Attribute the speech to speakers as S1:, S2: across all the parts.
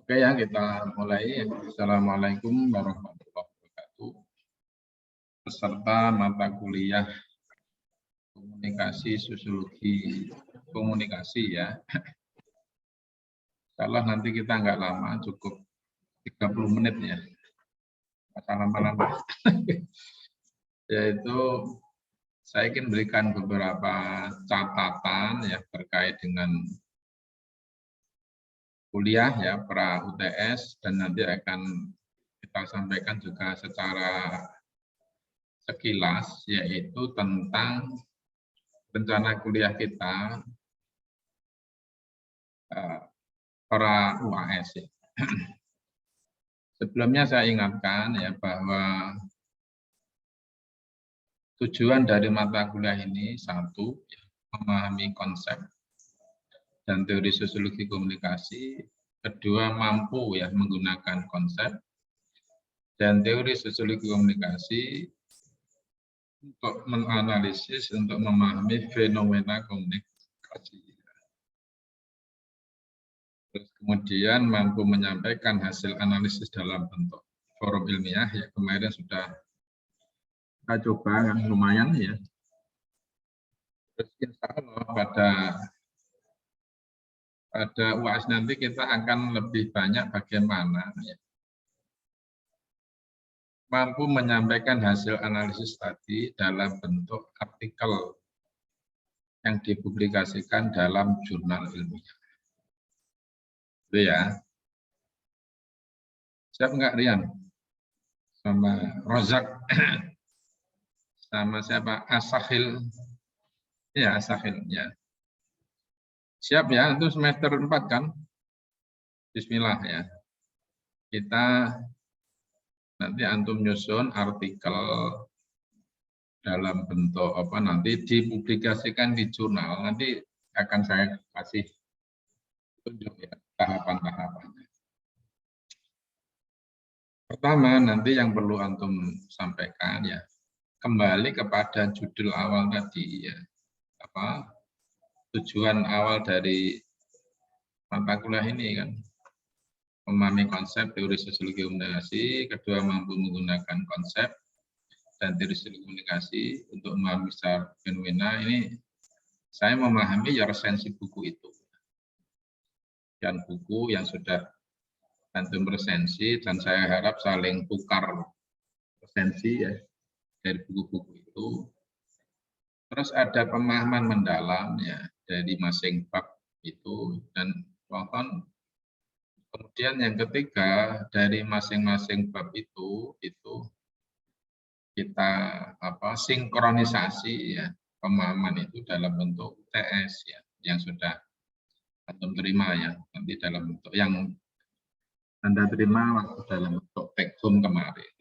S1: Oke ya, kita mulai. Assalamualaikum warahmatullahi wabarakatuh. Peserta mata kuliah komunikasi sosiologi komunikasi ya. Kalau nanti kita nggak lama, cukup 30 menit ya. Lama-lama. Yaitu saya ingin berikan beberapa catatan ya terkait dengan kuliah ya pra UTS, dan nanti akan kita sampaikan juga secara sekilas, yaitu tentang rencana kuliah kita para UAS. Ya. Sebelumnya saya ingatkan ya bahwa tujuan dari mata kuliah ini satu, memahami konsep dan teori sosiologi komunikasi. Kedua, mampu ya menggunakan konsep dan teori sosiologi komunikasi untuk menganalisis, untuk memahami fenomena komunikasi. Terus kemudian mampu menyampaikan hasil analisis dalam bentuk forum ilmiah, ya kemarin sudah kita coba, kan lumayan ya. Terus insya Allah pada UAS nanti kita akan lebih banyak bagaimana ya, mampu menyampaikan hasil analisis tadi dalam bentuk artikel yang dipublikasikan dalam jurnal ilmiah. Itu ya. Siap nggak Rian? Sama Rozak? Sama siapa? Asahil? Ya, Asahil. Ya. Siap ya, itu semester 4 kan? Bismillah ya. Kita nanti antum nyusun artikel dalam bentuk apa nanti dipublikasikan di jurnal. Nanti akan saya kasih tunjuk ya tahapan-tahapannya. Pertama, nanti yang perlu antum sampaikan ya, kembali kepada judul awal tadi ya. Apa tujuan awal dari mata kuliah ini kan? Memahami konsep teori sosiologi komunikasi, kedua mampu menggunakan konsep dan teori sosiologi komunikasi untuk memahami secara fenomena. Ini saya memahami ya resensi buku itu. Dan buku yang sudah antum resensi, dan saya harap saling tukar resensi ya dari buku-buku itu. Terus ada pemahaman mendalam ya dari masing bab itu, dan mohon kemudian yang ketiga dari masing-masing bab itu kita sinkronisasi ya pemahaman itu dalam bentuk UTS ya yang sudah antum terima ya nanti dalam bentuk yang Anda terima waktu dalam bentuk take home kemarin.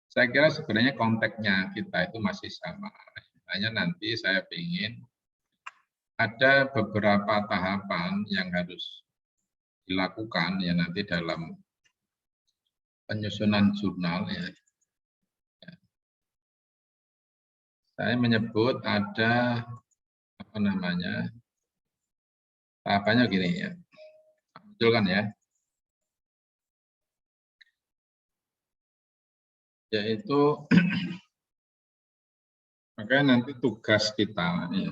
S1: Saya kira sebenarnya konteksnya kita itu masih sama. Hanya nanti saya ingin ada beberapa tahapan yang harus dilakukan ya nanti dalam penyusunan jurnal ya. Saya menyebut ada apa namanya tahapannya gini ya. Betul kan ya? Yaitu makanya nanti tugas kita ya.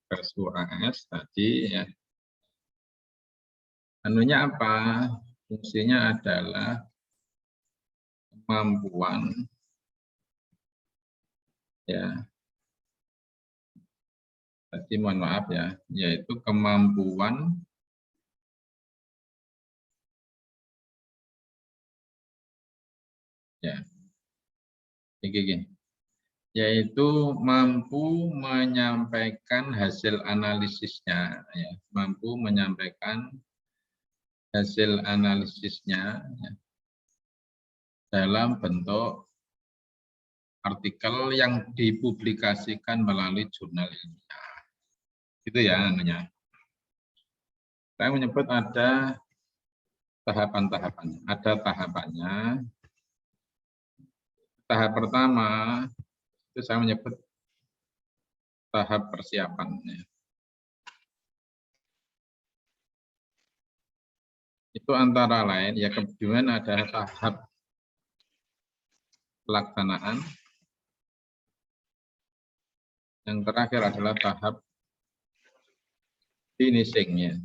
S1: Tugas UAS tadi ya. Anunya apa? Fungsinya adalah kemampuan ya. Tadi mohon maaf ya, yaitu kemampuan ya. Gini. Yaitu mampu menyampaikan hasil analisisnya ya. Mampu menyampaikan hasil analisisnya ya, dalam bentuk artikel yang dipublikasikan melalui jurnal ilmiah. Itu ya namanya. Saya menyebut ada tahapan-tahapannya. Ada tahapannya. Tahap pertama itu saya menyebut tahap persiapan. Itu antara lain, ya kemudian ada tahap pelaksanaan. Yang terakhir adalah tahap finishing-nya.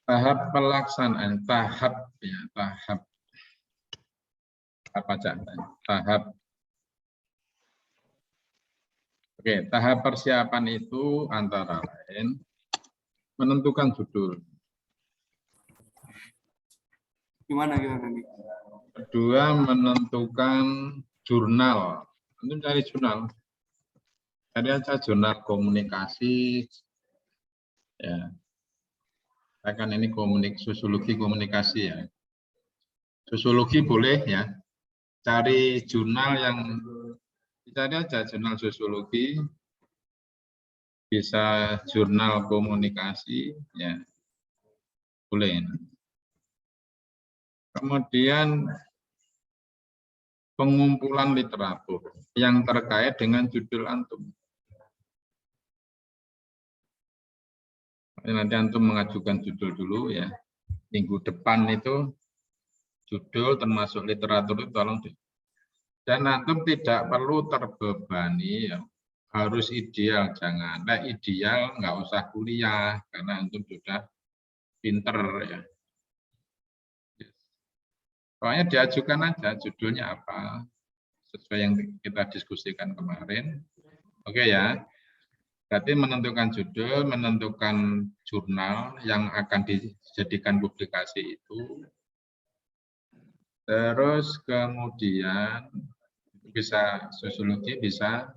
S1: Tahap pelaksanaan, tahap apa tahap. Oke, tahap persiapan itu antara lain menentukan judul.
S2: Gimana nih?
S1: Kedua, menentukan jurnal. Untuk cari jurnal. Cari aja jurnal komunikasi. Ya. Kan ini sosiologi komunikasi ya. Sosiologi boleh ya. Cari jurnal yang dicari aja jurnal sosiologi, bisa jurnal komunikasi ya. Boleh. Kemudian pengumpulan literatur yang terkait dengan judul antum. Nanti antum mengajukan judul dulu ya. Minggu depan itu judul termasuk literatur itu tolong deh. Dan antum tidak perlu terbebani ya. Harus ideal, jangan. Nah, ideal nggak usah kuliah karena antum sudah pinter ya. Pokoknya diajukan aja judulnya apa sesuai yang kita diskusikan kemarin. Oke ya. Berarti menentukan judul, menentukan jurnal yang akan dijadikan publikasi itu. Terus kemudian bisa sosiologi, bisa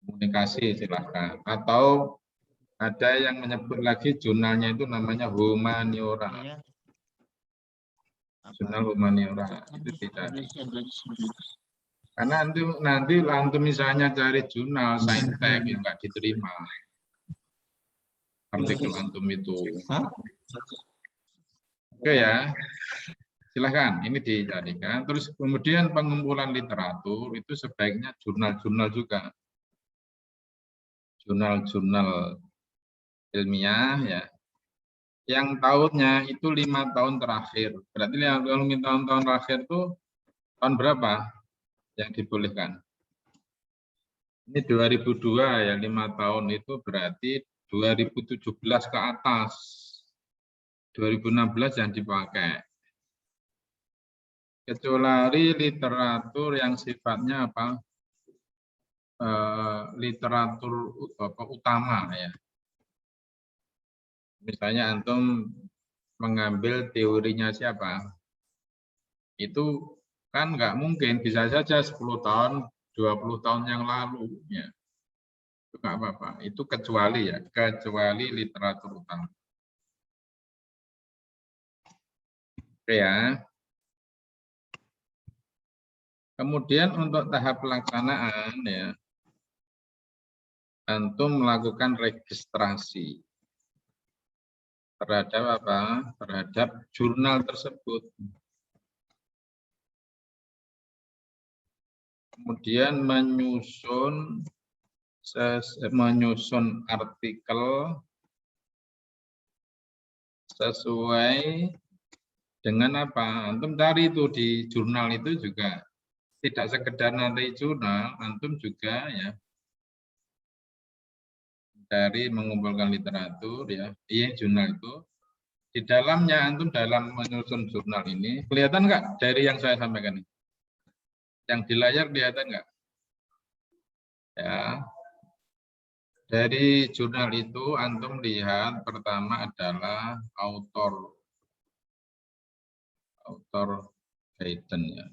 S1: komunikasi silahkan. Atau ada yang menyebut lagi jurnalnya itu namanya humaniora. Jurnal humaniora itu tidak. Karena nanti antum misalnya cari jurnal saintek yang nggak diterima. Artikel antum itu. Oke ya. Silahkan, ini dicarikan. Terus kemudian pengumpulan literatur itu sebaiknya jurnal-jurnal juga. Jurnal-jurnal ilmiah ya. Yang tahunnya itu 5 tahun terakhir. Berarti kalau tahun-tahun terakhir itu tahun berapa yang dibolehkan? Ini 2002 ya, 5 tahun itu berarti 2017 ke atas. 2016 yang dipakai. Kecuali literatur yang sifatnya apa? Literatur utama ya. Misalnya antum mengambil teorinya siapa? Itu kan nggak mungkin, bisa saja 10 tahun, 20 tahun yang lalu ya. Itu nggak apa-apa. Itu kecuali ya, kecuali literatur utama. Oke ya. Kemudian untuk tahap pelaksanaan ya, antum melakukan registrasi terhadap apa? Terhadap jurnal tersebut. Kemudian menyusun artikel sesuai dengan apa? Antum cari itu di jurnal itu juga tidak sekedar nanti jurnal, antum juga ya dari mengumpulkan literatur ya, jurnal itu di dalamnya antum dalam menyusun jurnal ini kelihatan nggak dari yang saya sampaikan ini? Yang di layar kelihatan nggak? Ya, dari jurnal itu antum lihat pertama adalah author guidance ya.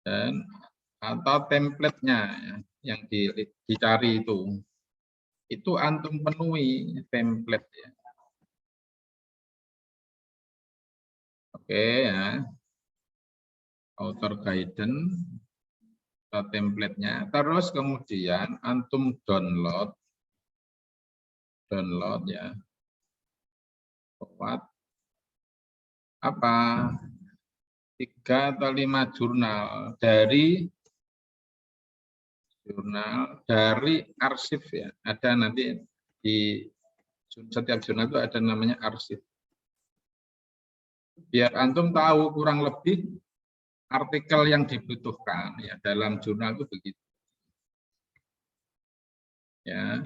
S1: Dan atau template-nya ya, yang dicari itu antum penuhi template ya. Oke ya, author guidance atau template-nya. Terus kemudian antum download ya. Buat apa? 3 atau 5 jurnal dari Jurnal dari arsip ya. Ada nanti di setiap jurnal itu ada namanya arsip. Biar antum tahu kurang lebih artikel yang dibutuhkan ya dalam jurnal itu begitu. Ya.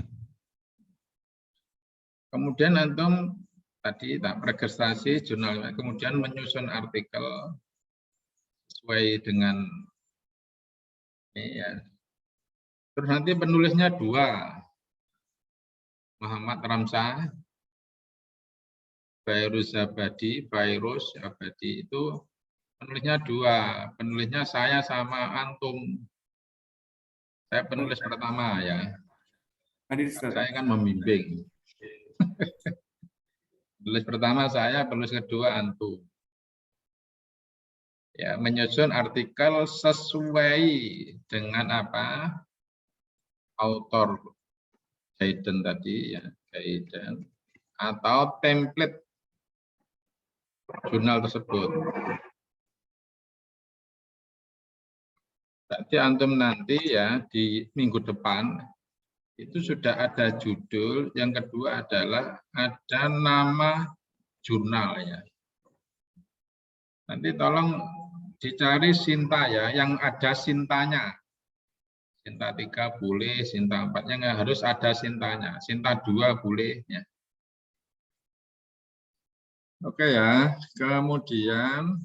S1: Kemudian antum tadi registrasi jurnal, kemudian menyusun artikel sesuai dengan ini ya. Terus nanti penulisnya dua, Muhammad Ramsah, Virus Abadi itu penulisnya dua, penulisnya saya sama antum. Saya penulis pertama ya. Saya kan membimbing. Penulis pertama saya, penulis kedua antum. Ya, menyusun artikel sesuai dengan apa? Author guidance tadi ya, guidance atau template jurnal tersebut. Berarti antum nanti ya di minggu depan itu sudah ada judul, yang kedua adalah ada nama jurnal ya. Nanti tolong dicari Sinta ya, yang ada Sintanya. Sinta 3 boleh, Sinta 4-nya nggak harus ada Sintanya. Sinta 2 boleh ya. Oke ya, kemudian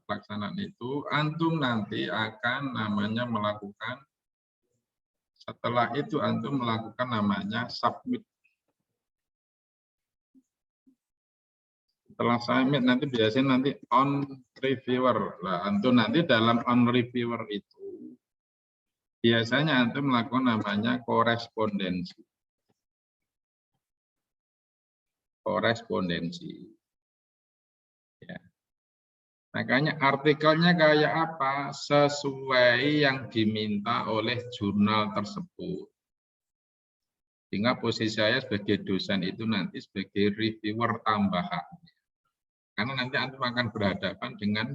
S1: pelaksanaan itu antum nanti akan namanya melakukan, setelah itu antum melakukan namanya submit. Setelah submit nanti biasanya nanti on reviewer. Nah, antum nanti dalam on reviewer itu biasanya antum melakukan namanya korespondensi. Korespondensi. Ya. Makanya artikelnya kayak apa? Sesuai yang diminta oleh jurnal tersebut. Sehingga posisi saya sebagai dosen itu nanti sebagai reviewer tambahan. Karena nanti antum akan berhadapan dengan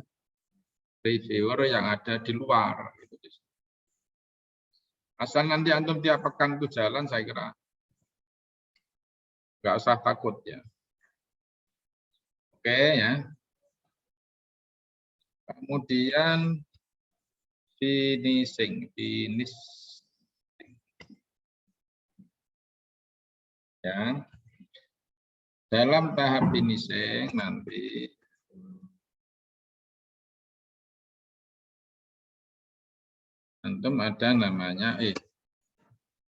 S1: reviewer yang ada di luar. Asal nanti antum tiap pekan itu jalan, saya kira nggak usah takut ya. Oke ya. Kemudian finishing. Ya. Dalam tahap finishing nanti antum ada namanya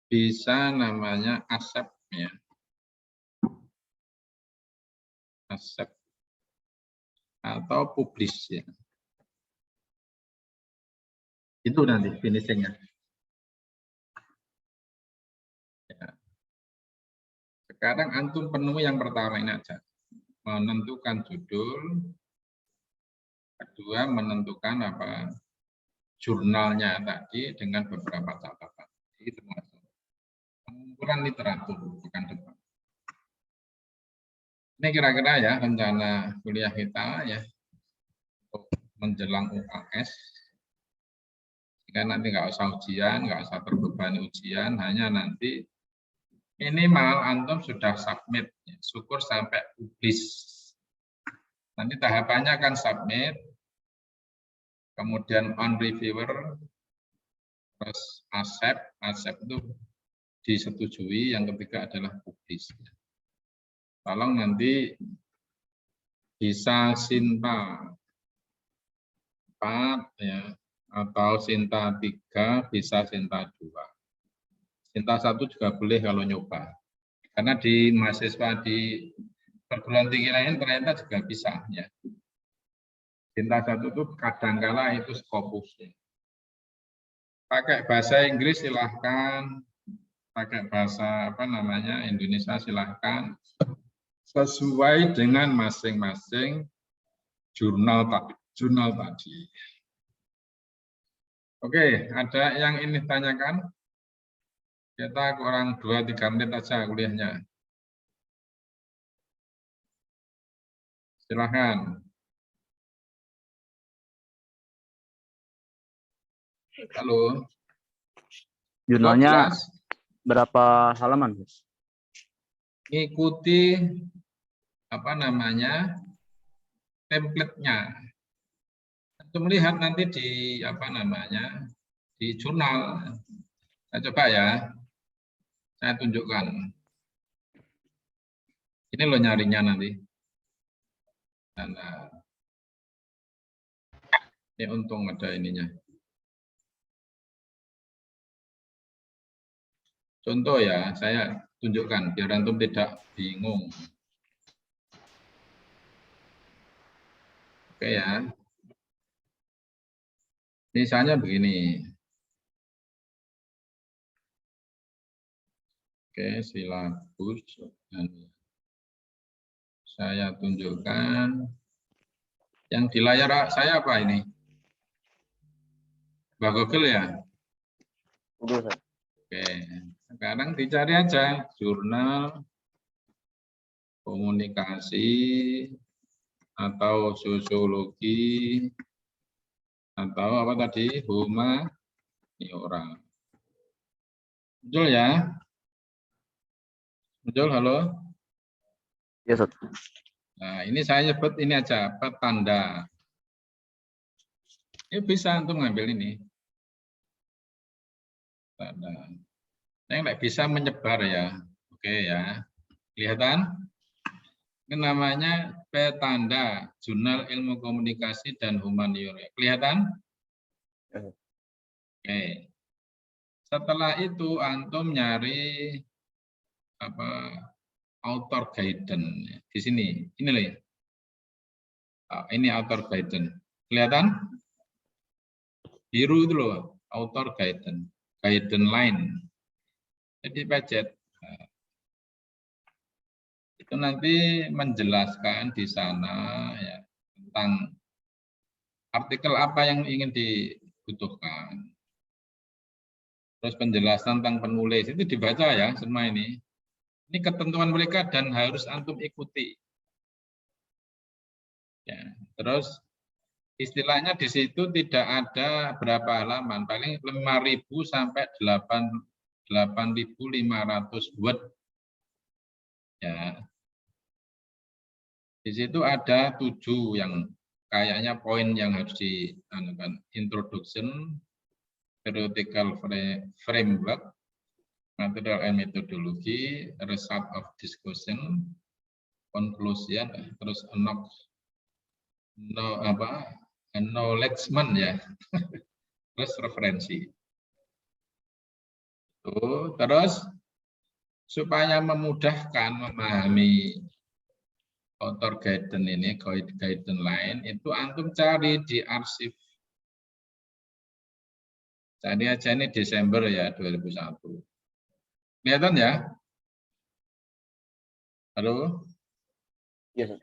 S1: bisa namanya accept ya. Accept atau publish ya. Itu nanti finishingnya. Ya. Sekarang antum penuhi yang pertama ini aja. Menentukan judul, kedua menentukan apa jurnalnya tadi dengan beberapa catatan. Itu termasuk pengumpulan literatur bukan debat. Ini kira-kira ya rencana kuliah kita ya untuk menjelang UAS. Sehingga nanti nggak usah ujian, nggak usah terbebani ujian, hanya nanti minimal antum sudah submit, syukur sampai publish. Nanti tahapannya akan submit, kemudian on reviewer, terus accept itu disetujui, yang ketiga adalah publish. Tolong nanti bisa Sinta 4 ya, atau Sinta 3, bisa Sinta 2. Sinta 1 juga boleh kalau nyoba. Karena di mahasiswa di perguruan tinggi lain ternyata juga bisa ya. Sinta 1 itu kadangkala itu Scopus. Pakai bahasa Inggris silahkan, pakai bahasa apa namanya Indonesia silahkan, sesuai dengan masing-masing jurnal tadi. Oke, ada yang ini tanyakan? Kita kurang 2-3 menit aja kuliahnya. Silahkan. Halo.
S3: Jurnalnya
S1: 12.
S3: berapa halaman, Gus?
S1: Ikuti apa namanya template-nya. Untuk melihat nanti di apa namanya di jurnal. Saya coba ya. Saya tunjukkan. Ini loh nyarinya nanti. Dan, ini untung ada ininya. Contoh ya, saya tunjukkan biar antum tidak bingung. Oke ya. Misalnya begini. Oke, silabus. Dan saya tunjukkan. Yang di layar saya apa ini? Mbak Google ya?
S3: Google, Ustaz.
S1: Oke, sekarang dicari aja jurnal komunikasi atau sosiologi atau apa tadi humaniora. Muncul ya? Muncul, halo?
S3: Ya, Ustaz.
S1: Nah, ini saya sebut ini aja petanda. Ini bisa untuk ngambil ini. Tanda. Saya nggak bisa menyebar ya. Oke ya. Kelihatan? Ini namanya petanda, Jurnal Ilmu Komunikasi dan Humaniora. Kelihatan? Oke. Setelah itu antum nyari apa author guidance di sini. Ini loh. Ini author guidance. Kelihatan? Biru itu loh, author guidance, guidance line. Jadi budget. Itu nanti menjelaskan di sana ya tentang artikel apa yang ingin dibutuhkan. Terus penjelasan tentang penulis itu dibaca ya semua ini. Ini ketentuan mereka dan harus antum ikuti. Ya, terus istilahnya di situ tidak ada berapa halaman, paling 5.000 sampai 8.500 word. Ya. Di situ ada 7 yang kayaknya poin yang harus dianukan. Introduction, theoretical framework, material and methodology, result of discussion, conclusion, terus acknowledgement ya, terus referensi. Terus supaya memudahkan memahami author guidance ini, guidance line, itu antum cari di arsip. Cari aja ini Desember ya 2001. Kelihatan ya? Halo?
S3: Yes,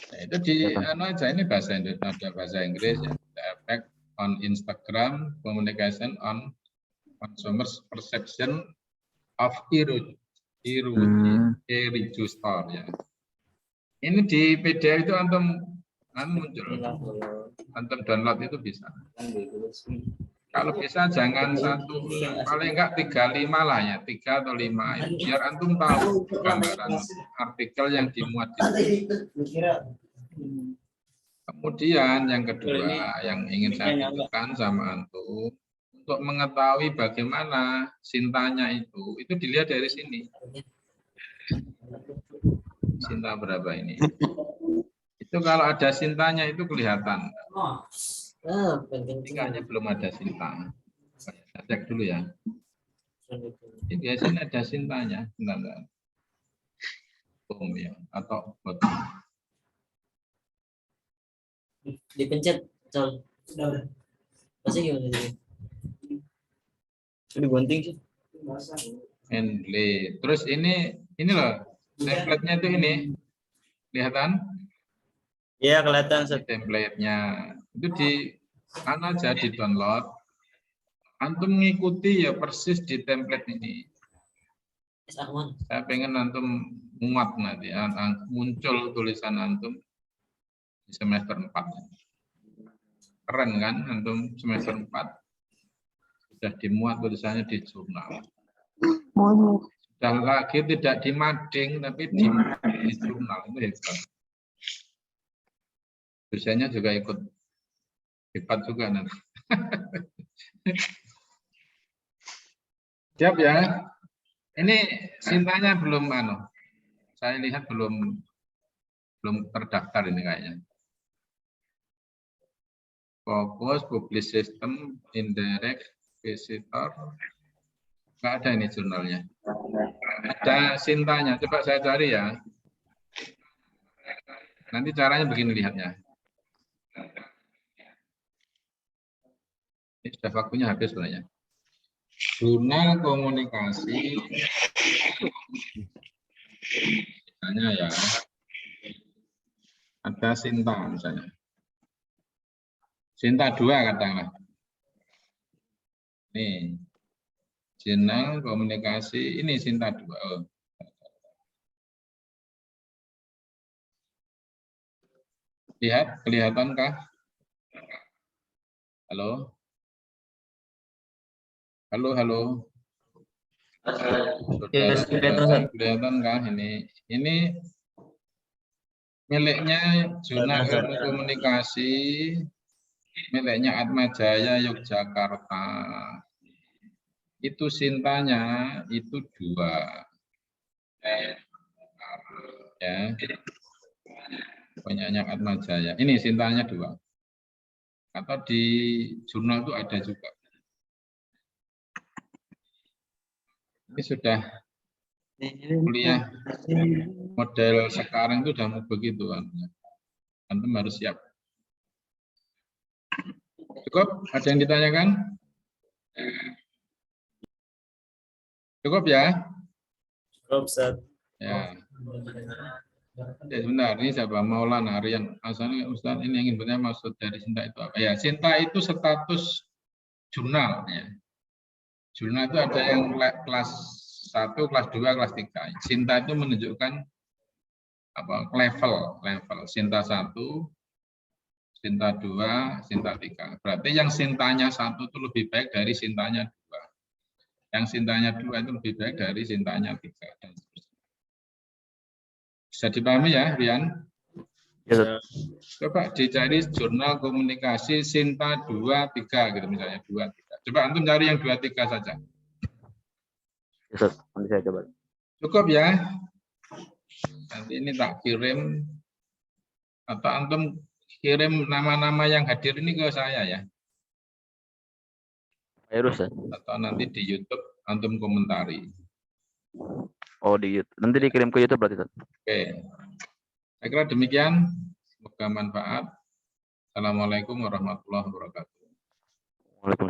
S1: Nah, itu di aja ini bahasa Indonesia, ada bahasa Inggris ya. The effect on Instagram communication on consumers perception of e-register ya. Ini di PDF itu antum muncul. Antum download itu bisa. Kalau bisa jangan satu, paling enggak 35 lah ya, 3 atau 5 ya. Biar antum tahu gambaran artikel yang dimuat di situ. Kemudian yang kedua yang ingin saya tunjukkan sama antum, untuk mengetahui bagaimana sintanya itu dilihat dari sini. Sinta berapa ini? Itu kalau ada sintanya itu kelihatan. Tinggalnya belum ada sinta. Saya cek dulu ya. Ini biasanya ada sintanya. Bentar. Ya, atau botol.
S4: Dipencet, Col. Masih gimana sih? Ini gunting sih.
S1: Handle. Terus ini loh, template-nya itu ini. Kelihatan?
S4: Iya, kelihatan.
S1: Template-nya itu di mana aja di download. Antum mengikuti ya persis di template ini. Saya pengen antum muat nanti, muncul tulisan antum di semester 4. Keren kan antum semester 4? sudah dimuat tulisannya di jurnal.
S5: Mohon
S1: Sudah lagi tidak di mading, tapi di jurnal. Itu hebat. Dosennya juga ikut hebat juga nanti. Siap ya. Ini Sintanya belum saya lihat belum terdaftar ini kayaknya. Fokus, public system, indirect, visitor. Nggak ada ini jurnalnya. Ada Sintanya, coba saya cari ya. Nanti caranya begini lihatnya. Ini sudah waktunya habis sebenarnya. Jurnal komunikasi. Misalnya ya. Ada Sinta misalnya. Sinta 2 katakanlah. Nih. Jurnal komunikasi ini Sinta 2. Oh. Lihat, kelihatankah? Halo? Halo. Saudara, kelihatankah ini? Ini miliknya Jurnal Ilmu Komunikasi, miliknya Atmajaya Yogyakarta. Itu Sintanya itu 2. Ya. Punyanya Atmajaya. Ini Sintanya 2. Atau di jurnal itu ada juga. Ini sudah kuliah model sekarang itu sudah mau begitu. Antum harus siap. Cukup? Ada yang ditanyakan? Cukup ya?
S4: Cukup, Ustaz.
S1: Ya. Ya sebentar, ini siapa? Maulana Aryan. Asalnya Ustaz ini yang ingin bertanya maksud dari Sinta itu apa? Ya, Sinta itu status jurnal. Ya. Jurnal itu ada yang kelas 1, kelas 2, kelas 3. Sinta itu menunjukkan apa level. Sinta 1, Sinta 2, Sinta 3. Berarti yang Sintanya 1 itu lebih baik dari Sintanya 2. Yang Sintanya 2 itu lebih baik dari Sintanya 3. Dan bisa dipahami ya, Rian?
S3: Ya, Ustaz.
S1: Coba dicari jurnal komunikasi Sinta 2, 3 gitu misalnya 2, 3. Coba antum cari yang 2, 3 saja.
S3: Ya, Ustaz. Nanti saya coba.
S1: Cukup ya. Nanti ini tak kirim atau antum kirim nama-nama yang hadir ini ke saya ya.
S3: Ayo, Ustaz.
S1: Atau nanti di YouTube antum komentari.
S3: Oh, di YouTube. Nanti dikirim ke YouTube berarti, Ustaz.
S1: Oke. Saya kira demikian. Semoga manfaat. Assalamualaikum warahmatullahi wabarakatuh.
S3: Waalaikumsalam.